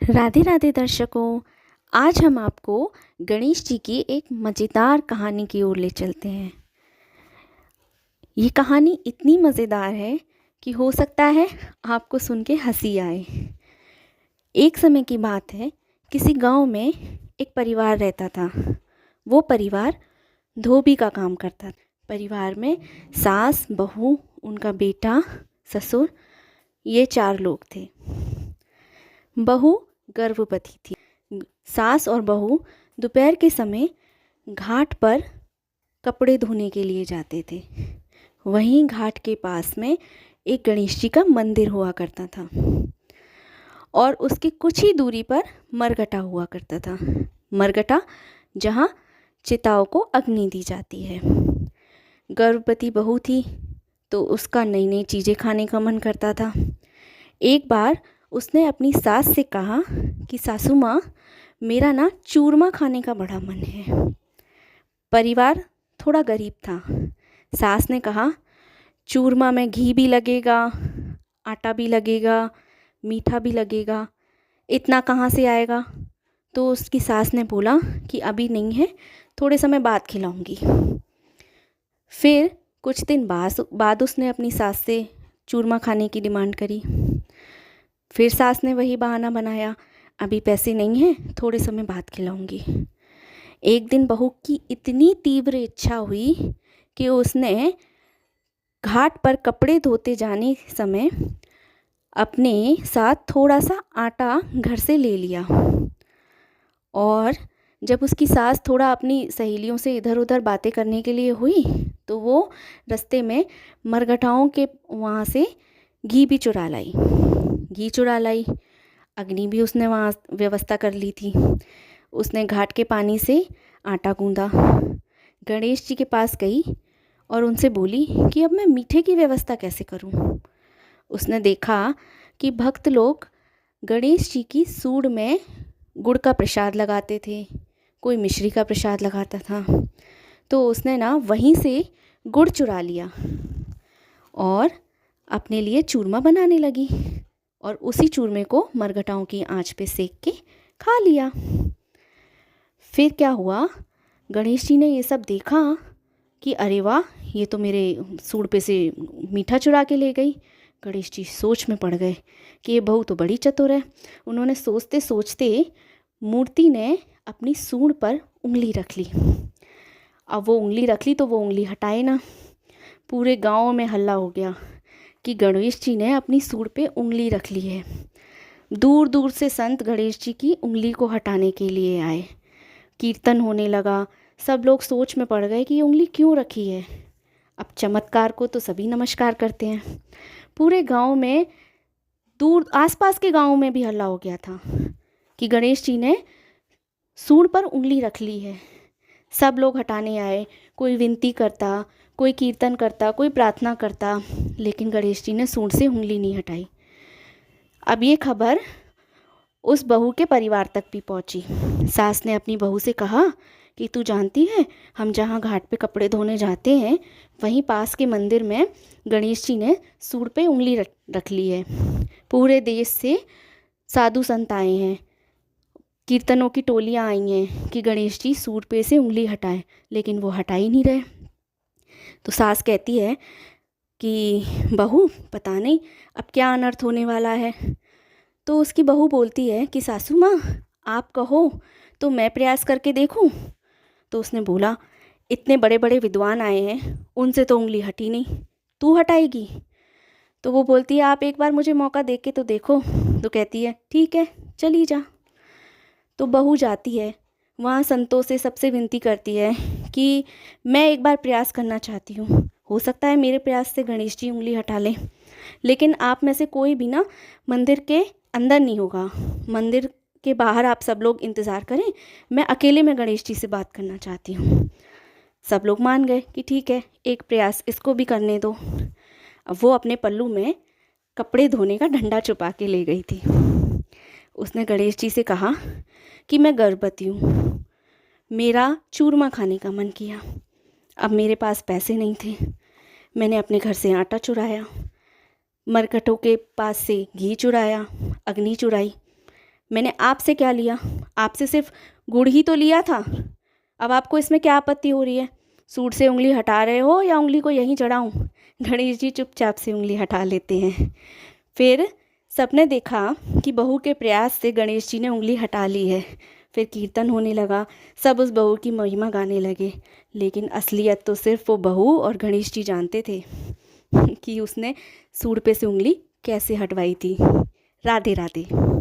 राधे राधे दर्शकों। आज हम आपको गणेश जी की एक मज़ेदार कहानी की ओर ले चलते हैं। ये कहानी इतनी मज़ेदार है कि हो सकता है आपको सुन के हंसी आए। एक समय की बात है, किसी गांव में एक परिवार रहता था। वो परिवार धोबी का काम करता था। परिवार में सास, बहू, उनका बेटा, ससुर, ये 4 लोग थे। बहू गर्भवती थी। सास और बहू दोपहर के समय घाट पर कपड़े धोने के लिए जाते थे। वहीं घाट के पास में एक गणेश जी का मंदिर हुआ करता था और उसकी कुछ ही दूरी पर मरघटा हुआ करता था। मरघटा जहाँ चिताओं को अग्नि दी जाती है। गर्भवती बहू थी तो उसका नई नई चीज़ें खाने का मन करता था। एक बार उसने अपनी सास से कहा कि सासू माँ, मेरा ना चूरमा खाने का बड़ा मन है। परिवार थोड़ा गरीब था। सास ने कहा, चूरमा में घी भी लगेगा, आटा भी लगेगा, मीठा भी लगेगा, इतना कहाँ से आएगा। तो उसकी सास ने बोला कि अभी नहीं है, थोड़े समय बाद खिलाऊंगी। फिर कुछ दिन बाद उसने अपनी सास से चूरमा खाने की डिमांड करी। फिर सास ने वही बहाना बनाया, अभी पैसे नहीं हैं, थोड़े समय बाद खिलाऊंगी। एक दिन बहू की इतनी तीव्र इच्छा हुई कि उसने घाट पर कपड़े धोते जाने समय अपने साथ थोड़ा सा आटा घर से ले लिया। और जब उसकी सास थोड़ा अपनी सहेलियों से इधर उधर बातें करने के लिए हुई तो वो रास्ते में मरघटाओं के वहाँ से घी भी चुरा लाई। अग्नि भी उसने वहाँ व्यवस्था कर ली थी। उसने घाट के पानी से आटा गूंदा, गणेश जी के पास गई और उनसे बोली कि अब मैं मीठे की व्यवस्था कैसे करूं। उसने देखा कि भक्त लोग गणेश जी की सूंड में गुड़ का प्रसाद लगाते थे, कोई मिश्री का प्रसाद लगाता था। तो उसने ना वहीं से गुड़ चुरा लिया और अपने लिए चूरमा बनाने लगी और उसी चूरमे को मरघटाओं की आंच पे सेक के खा लिया। फिर क्या हुआ, गणेश जी ने ये सब देखा कि अरे वाह, ये तो मेरे सूंड पे से मीठा चुरा के ले गई। गणेश जी सोच में पड़ गए कि ये बहू तो बड़ी चतुर है। उन्होंने सोचते सोचते मूर्ति ने अपनी सूंड पर उंगली रख ली। अब वो उंगली रख ली तो वो उंगली हटाए ना। पूरे गांव में हल्ला हो गया कि गणेश जी ने अपनी सूंड पे उंगली रख ली है। दूर दूर से संत गणेश जी की उंगली को हटाने के लिए आए। कीर्तन होने लगा। सब लोग सोच में पड़ गए कि ये उंगली क्यों रखी है। अब चमत्कार को तो सभी नमस्कार करते हैं। पूरे गांव में, दूर आसपास के गांव में भी हल्ला हो गया था कि गणेश जी ने सूंड पर उंगली रख ली है। सब लोग हटाने आए, कोई विनती करता, कोई कीर्तन करता, कोई प्रार्थना करता, लेकिन गणेश जी ने सूंड से उंगली नहीं हटाई। अब ये खबर उस बहू के परिवार तक भी पहुंची। सास ने अपनी बहू से कहा कि तू जानती है, हम जहाँ घाट पे कपड़े धोने जाते हैं वहीं पास के मंदिर में गणेश जी ने सूंड पे उंगली रख ली है। पूरे देश से साधु संत आए हैं, कीर्तनों की टोलियाँ आई हैं कि गणेश जी सूंड पे से उंगली हटाएं, लेकिन वो हटा ही नहीं रहे। तो सास कहती है कि बहू, पता नहीं अब क्या अनर्थ होने वाला है। तो उसकी बहू बोलती है कि सासू माँ, आप कहो तो मैं प्रयास करके देखूं। तो उसने बोला, इतने बड़े बड़े विद्वान आए हैं, उनसे तो उंगली हटी नहीं, तू हटाएगी? तो वो बोलती है, आप एक बार मुझे मौका दे के तो देखो। तो कहती है, ठीक है, चली जा। तो बहू जाती है, वहाँ संतों से सबसे विनती करती है कि मैं एक बार प्रयास करना चाहती हूँ, हो सकता है मेरे प्रयास से गणेश जी उंगली हटा लें, लेकिन आप में से कोई भी ना मंदिर के अंदर नहीं होगा, मंदिर के बाहर आप सब लोग इंतज़ार करें, मैं अकेले में गणेश जी से बात करना चाहती हूँ। सब लोग मान गए कि ठीक है, एक प्रयास इसको भी करने दो। अब वो अपने पल्लू में कपड़े धोने का डंडा छुपा के ले गई थी। उसने गणेश जी से कहा कि मैं गर्भवती हूँ, मेरा चूरमा खाने का मन किया, अब मेरे पास पैसे नहीं थे, मैंने अपने घर से आटा चुराया, मरकटों के पास से घी चुराया, अग्नि चुराई, मैंने आपसे क्या लिया, आपसे सिर्फ गुड़ ही तो लिया था। अब आपको इसमें क्या आपत्ति हो रही है? सूट से उंगली हटा रहे हो या उंगली को यहीं चढ़ाऊं? गणेश जी चुपचाप से उंगली हटा लेते हैं। फिर सबने देखा कि बहू के प्रयास से गणेश जी ने उंगली हटा ली है। फिर कीर्तन होने लगा, सब उस बहू की महिमा गाने लगे। लेकिन असलियत तो सिर्फ वो बहू और गणेश जी जानते थे कि उसने सूट पे से उंगली कैसे हटवाई थी। राधे राधे।